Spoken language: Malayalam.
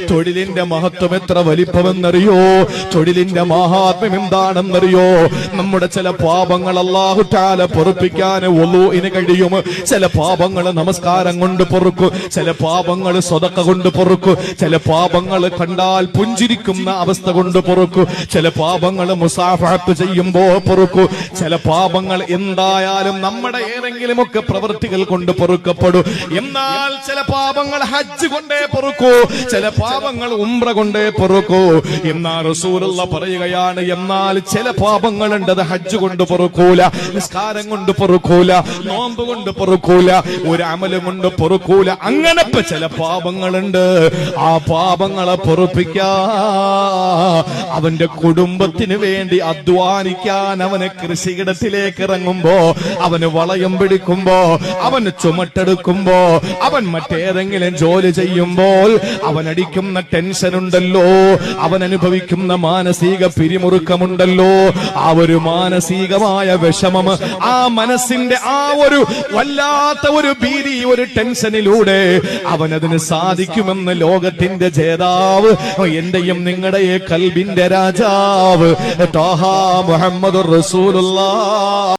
തൊഴിലിന്റെ മഹത്വം എത്ര വലിപ്പമെന്നറിയോ? തൊഴിലിന്റെ മഹാത്മ്യം എന്താണെന്നറിയോ? നമ്മുടെ ചില പാപങ്ങൾ അല്ലാഹു തആല പൊറുപ്പിക്കാൻ വുളൂഇന് കഴിയും. ചില പാപങ്ങൾ നമസ്കാരം കൊണ്ട് പൊറുക്കും, ചില പാപങ്ങൾ സ്വതക്ക കൊണ്ട് പൊറുക്കും, ചില പാപങ്ങൾ കണ്ടാൽ പുഞ്ചിരിക്കുന്ന അവസ്ഥ കൊണ്ട് പൊറുക്കും, ചില പാപങ്ങൾ മുസാഫഹത്ത് ചെയ്യുമ്പോ പൊറുക്കും, ചില പാപങ്ങൾ എന്തായാലും നമ്മുടെ ഏതെങ്കിലുമൊക്കെ പ്രവൃത്തികൾ കൊണ്ട് പൊറുക്കപ്പെടും. എന്നാൽ ചില പാപങ്ങൾ ഹജ്ജ് കൊണ്ടേ പൊറുക്കൂ, ചില പാപങ്ങൾ ഉംറ കൊണ്ടേ പൊറുക്കൂ. എന്നാൽ റസൂലുള്ള പറയുകയാണ്, എന്നാൽ ചില പാപങ്ങളുണ്ട് അത് ഹജ്ജ് കൊണ്ട് പൊറുക്കൂല, നിസ്കാരം കൊണ്ട് പൊറുക്കൂല, നോമ്പ് കൊണ്ട് പൊറുക്കൂല, ഒരു അമലും കൊണ്ട് പൊറുക്കൂല. അങ്ങനത്തെ ചില പാപങ്ങളുണ്ട്. ആ പാപങ്ങളെ പൊറുപ്പിക്കാ അവന്റെ കുടുംബത്തിന് വേണ്ടി അധ്വാനിക്കാൻ അവന് കൃഷിയിടത്തിലേക്ക് ഇറങ്ങുമ്പോ, അവന് വളയം പിടിക്കുമ്പോ, അവന് ചുമട്ടെടുക്കുമ്പോ, അവൻ മറ്റേതെങ്കിലും ജോലി ചെയ്യുമ്പോൾ അവൻ അടിക്കുന്ന ടെൻഷൻ ഉണ്ടല്ലോ, അവൻ അനുഭവിക്കുന്ന മാനസിക പിരിമുറുക്കമുണ്ടല്ലോ, ആ ഒരു മാനസികമായ വിഷമം, ആ മനസ്സിന്റെ ആ ഒരു വല്ലാത്ത ഒരു ഭീതി, ഒരു ടെൻഷനിലൂടെ അവനതിന് സാധിക്കുമെന്ന് ലോകത്തിന്റെ ജേതാവ്, എന്റെയും നിങ്ങളുടെ കൽബിന്റെ രാജാവ് ത്വാഹാ മുഹമ്മദുർ റസൂലുള്ളാഹ്